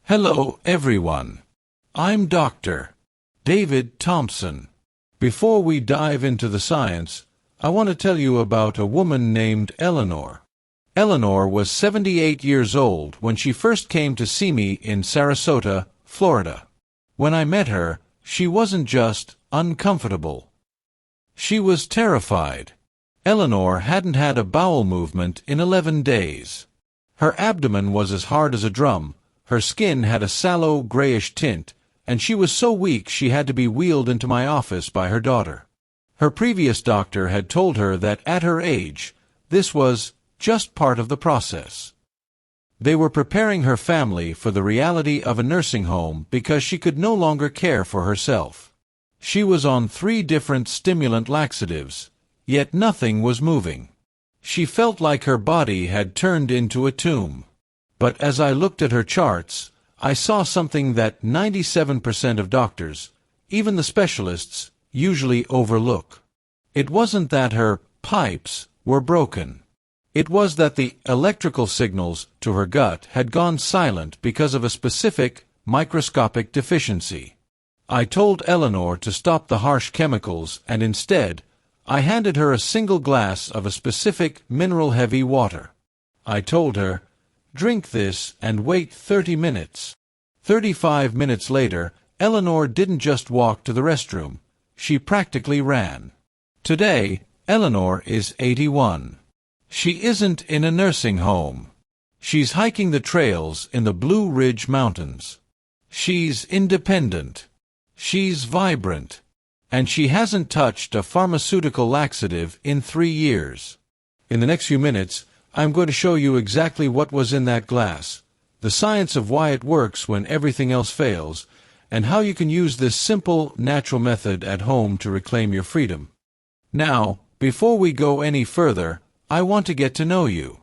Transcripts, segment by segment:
Hello, everyone. I'm Dr. David Thompson. Before we dive into the science, I want to tell you about a woman named Eleanor. Eleanor was 78 years old when she first came to see me in Sarasota, Florida. When I met her, she wasn't just uncomfortable. She was terrified. Eleanor hadn't had a bowel movement in 11 days. Her abdomen was as hard as a drum, her skin had a sallow, grayish tint, and she was so weak she had to be wheeled into my office by her daughter. Her previous doctor had told her that at her age, this was just part of the process. They were preparing her family for the reality of a nursing home because she could no longer care for herself. She was on 3 different stimulant laxatives, yet nothing was moving. She felt like her body had turned into a tomb. But as I looked at her charts, I saw something that 97% of doctors, even the specialists, usually overlook. It wasn't that her pipes were broken. It was that the electrical signals to her gut had gone silent because of a specific, microscopic deficiency. I told Eleanor to stop the harsh chemicals and instead, I handed her a single glass of a specific mineral-heavy water. I told her, "Drink this and wait 30 minutes. 35 minutes later, Eleanor didn't just walk to the restroom. She practically ran. Today, Eleanor is 81. She isn't in a nursing home. She's hiking the trails in the Blue Ridge Mountains. She's independent. She's vibrant. And she hasn't touched a pharmaceutical laxative in 3 years. In the next few minutes, I'm going to show you exactly what was in that glass, the science of why it works when everything else fails, and how you can use this simple, natural method at home to reclaim your freedom. Now, before we go any further, I want to get to know you.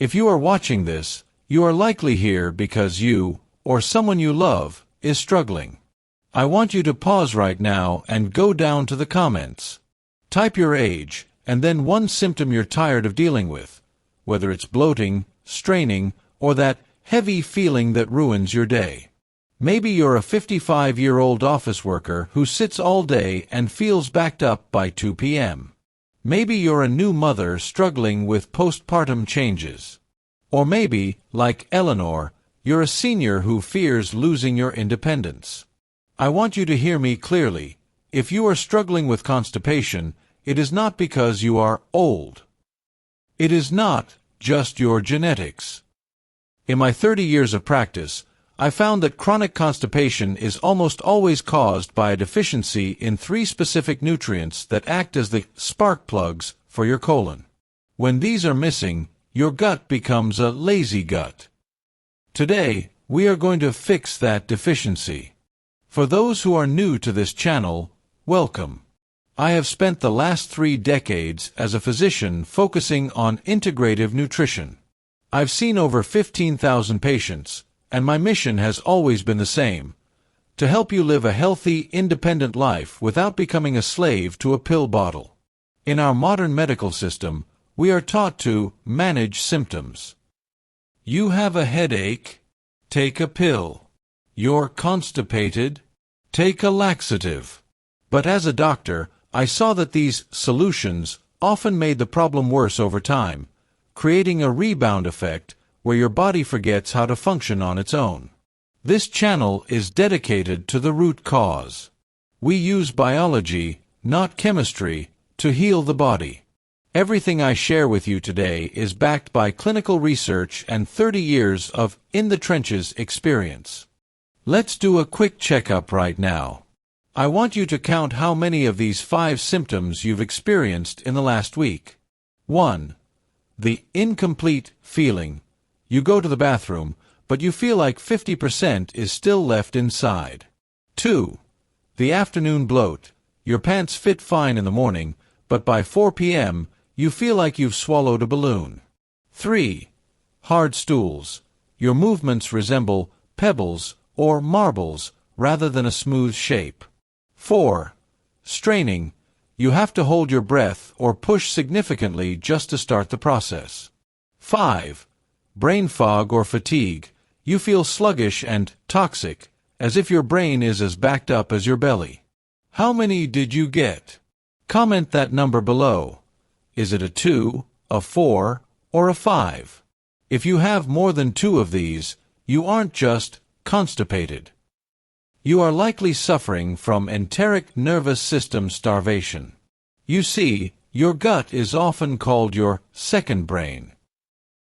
If you are watching this, you are likely here because you, or someone you love, is struggling. I want you to pause right now and go down to the comments. Type your age, and then one symptom you're tired of dealing with, whether it's bloating, straining, or that heavy feeling that ruins your day. Maybe you're a 55-year-old office worker who sits all day and feels backed up by 2 p.m. Maybe you're a new mother struggling with postpartum changes. Or maybe, like Eleanor, you're a senior who fears losing your independence. I want you to hear me clearly. If you are struggling with constipation, it is not because you are old. It is not just your genetics. In my 30 years of practice, I found that chronic constipation is almost always caused by a deficiency in 3 specific nutrients that act as the spark plugs for your colon. When these are missing, your gut becomes a lazy gut. Today, we are going to fix that deficiency. For those who are new to this channel, welcome. I have spent the last 3 decades as a physician focusing on integrative nutrition. I've seen over 15,000 patients, and my mission has always been the same: to help you live a healthy, independent life without becoming a slave to a pill bottle. In our modern medical system, we are taught to manage symptoms. You have a headache? Take a pill. You're constipated? Take a laxative. But as a doctor, I saw that these solutions often made the problem worse over time, creating a rebound effect where your body forgets how to function on its own. This channel is dedicated to the root cause. We use biology, not chemistry, to heal the body. Everything I share with you today is backed by clinical research and 30 years of in-the-trenches experience. Let's do a quick checkup right now. I want you to count how many of these 5 symptoms you've experienced in the last week. 1. The incomplete feeling. You go to the bathroom, but you feel like 50% is still left inside. 2. The afternoon bloat. Your pants fit fine in the morning, but by 4 p.m., you feel like you've swallowed a balloon. 3. Hard stools. Your movements resemble pebbles or marbles rather than a smooth shape. 4. Straining. You have to hold your breath or push significantly just to start the process. 5. Brain fog or fatigue. You feel sluggish and toxic, as if your brain is as backed up as your belly. How many did you get? Comment that number below. Is it a 2, a 4, or a 5? If you have more than 2 of these, you aren't just constipated. You are likely suffering from enteric nervous system starvation. You see, your gut is often called your second brain.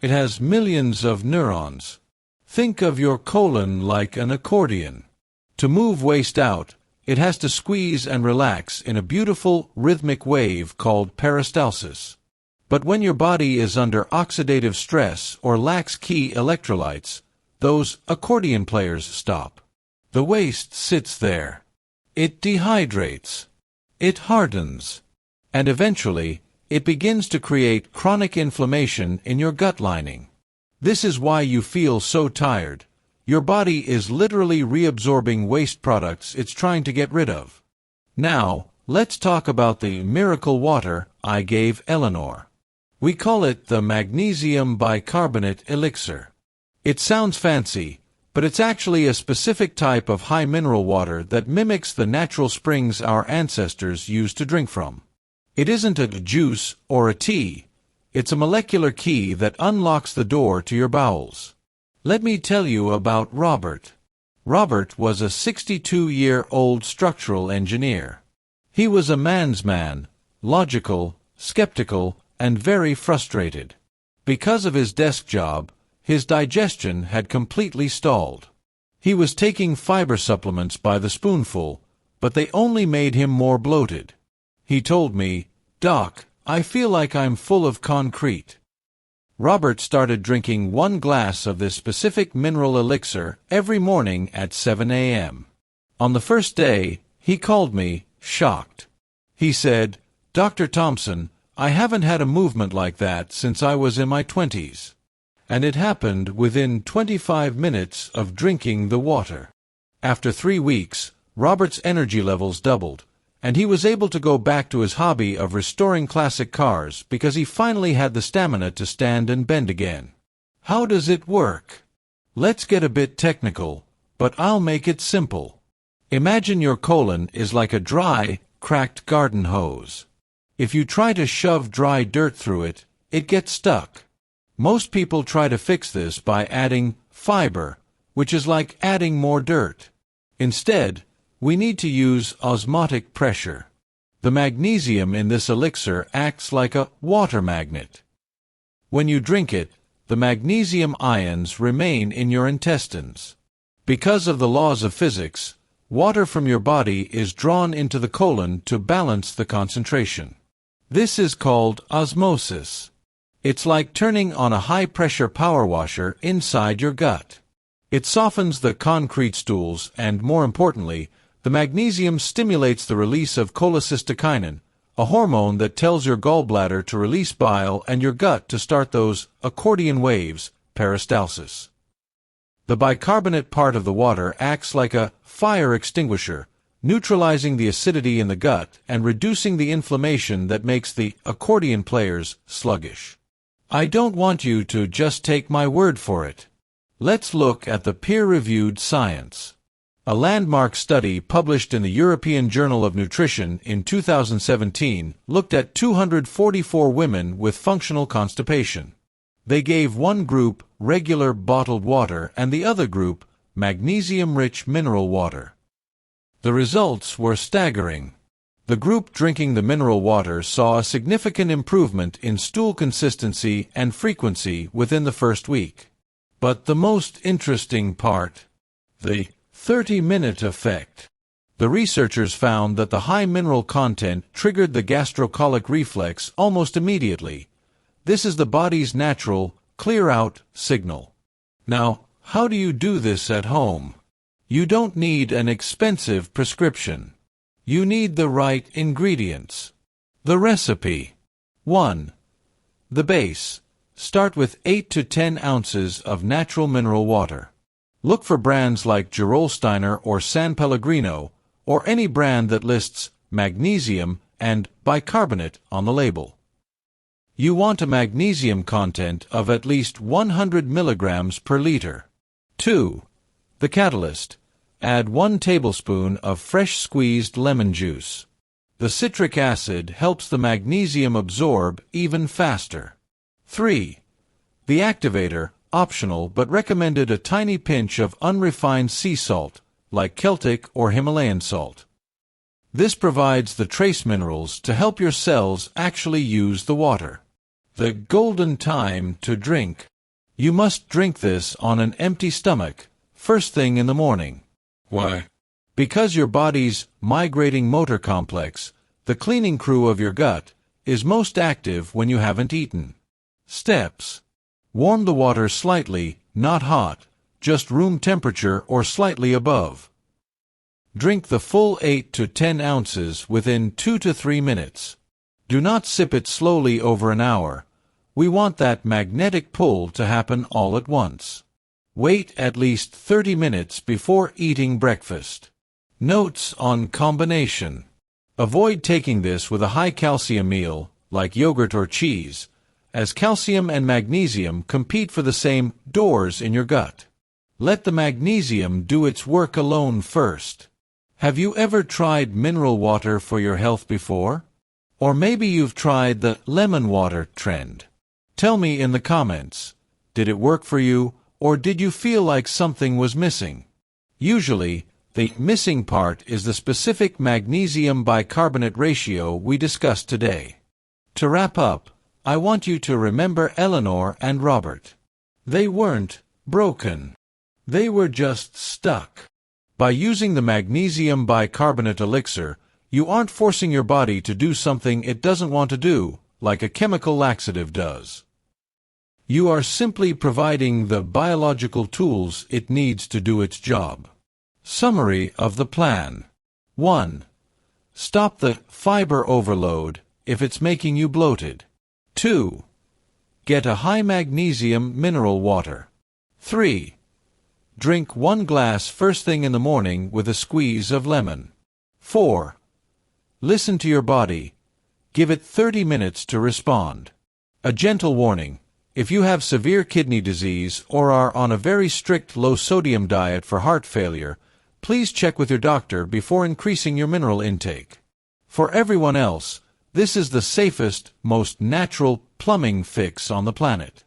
It has millions of neurons. Think of your colon like an accordion. To move waste out, it has to squeeze and relax in a beautiful rhythmic wave called peristalsis. But when your body is under oxidative stress or lacks key electrolytes, those accordion players stop. The waste sits there. It dehydrates. It hardens. And eventually, it begins to create chronic inflammation in your gut lining. This is why you feel so tired. Your body is literally reabsorbing waste products it's trying to get rid of. Now, let's talk about the miracle water I gave Eleanor. We call it the Magnesium-Bicarbonate Elixir. It sounds fancy, but it's actually a specific type of high mineral water that mimics the natural springs our ancestors used to drink from. It isn't a juice or a tea. It's a molecular key that unlocks the door to your bowels. Let me tell you about Robert. Robert was a 62-year-old structural engineer. He was a man's man, logical, skeptical, and very frustrated. Because of his desk job, his digestion had completely stalled. He was taking fiber supplements by the spoonful, but they only made him more bloated. He told me, "Doc, I feel like I'm full of concrete." Robert started drinking 1 glass of this specific mineral elixir every morning at 7 a.m. On the first day, he called me, shocked. He said, "Dr. Thompson, I haven't had a movement like that since I was in my 20s. And it happened within 25 minutes of drinking the water." After 3 weeks, Robert's energy levels doubled, and he was able to go back to his hobby of restoring classic cars because he finally had the stamina to stand and bend again. How does it work? Let's get a bit technical, but I'll make it simple. Imagine your colon is like a dry, cracked garden hose. If you try to shove dry dirt through it, it gets stuck. Most people try to fix this by adding fiber, which is like adding more dirt. Instead, we need to use osmotic pressure. The magnesium in this elixir acts like a water magnet. When you drink it, the magnesium ions remain in your intestines. Because of the laws of physics, water from your body is drawn into the colon to balance the concentration. This is called osmosis. It's like turning on a high-pressure power washer inside your gut. It softens the concrete stools and, more importantly, the magnesium stimulates the release of cholecystokinin, a hormone that tells your gallbladder to release bile and your gut to start those accordion waves, peristalsis. The bicarbonate part of the water acts like a fire extinguisher, neutralizing the acidity in the gut and reducing the inflammation that makes the accordion players sluggish. I don't want you to just take my word for it. Let's look at the peer-reviewed science. A landmark study published in the European Journal of Nutrition in 2017 looked at 244 women with functional constipation. They gave one group regular bottled water and the other group magnesium-rich mineral water. The results were staggering. The group drinking the mineral water saw a significant improvement in stool consistency and frequency within the first week. But the most interesting part, the 30-minute effect. The researchers found that the high mineral content triggered the gastrocolic reflex almost immediately. This is the body's natural clear-out signal. Now, how do you do this at home? You don't need an expensive prescription. You need the right ingredients. The recipe. 1. The base. Start with 8 to 10 ounces of natural mineral water. Look for brands like Gerolsteiner or San Pellegrino, or any brand that lists magnesium and bicarbonate on the label. You want a magnesium content of at least 100 milligrams per liter. 2. The catalyst. Add 1 tablespoon of fresh squeezed lemon juice. The citric acid helps the magnesium absorb even faster. 3. The activator, optional but recommended, a tiny pinch of unrefined sea salt, like Celtic or Himalayan salt. This provides the trace minerals to help your cells actually use the water. The golden time to drink. You must drink this on an empty stomach, first thing in the morning. Why? Because your body's migrating motor complex, the cleaning crew of your gut, is most active when you haven't eaten. Steps. Warm the water slightly, not hot, just room temperature or slightly above. Drink the full 8 to 10 ounces within 2 to 3 minutes. Do not sip it slowly over an hour. We want that magnetic pull to happen all at once. Wait at least 30 minutes before eating breakfast. Notes on combination. Avoid taking this with a high-calcium meal, like yogurt or cheese, as calcium and magnesium compete for the same doors in your gut. Let the magnesium do its work alone first. Have you ever tried mineral water for your health before? Or maybe you've tried the lemon water trend. Tell me in the comments, did it work for you, or did you feel like something was missing? Usually, the missing part is the specific magnesium-bicarbonate ratio we discussed today. To wrap up, I want you to remember Eleanor and Robert. They weren't broken. They were just stuck. By using the magnesium-bicarbonate elixir, you aren't forcing your body to do something it doesn't want to do, like a chemical laxative does. You are simply providing the biological tools it needs to do its job. Summary of the plan. 1. Stop the fiber overload if it's making you bloated. 2. Get a high magnesium mineral water. 3. Drink 1 glass first thing in the morning with a squeeze of lemon. 4. Listen to your body. Give it 30 minutes to respond. A gentle warning. If you have severe kidney disease or are on a very strict low-sodium diet for heart failure, please check with your doctor before increasing your mineral intake. For everyone else, this is the safest, most natural plumbing fix on the planet.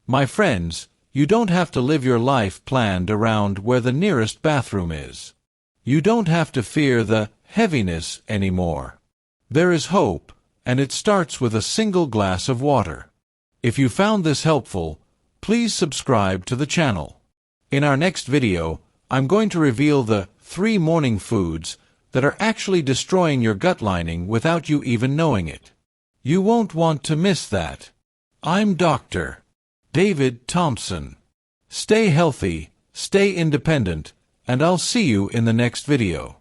My friends, you don't have to live your life planned around where the nearest bathroom is. You don't have to fear the heaviness anymore. There is hope, and it starts with a single glass of water. If you found this helpful, please subscribe to the channel. In our next video, I'm going to reveal the 3 morning foods that are actually destroying your gut lining without you even knowing it. You won't want to miss that. I'm Dr. David Thompson. Stay healthy, stay independent, and I'll see you in the next video.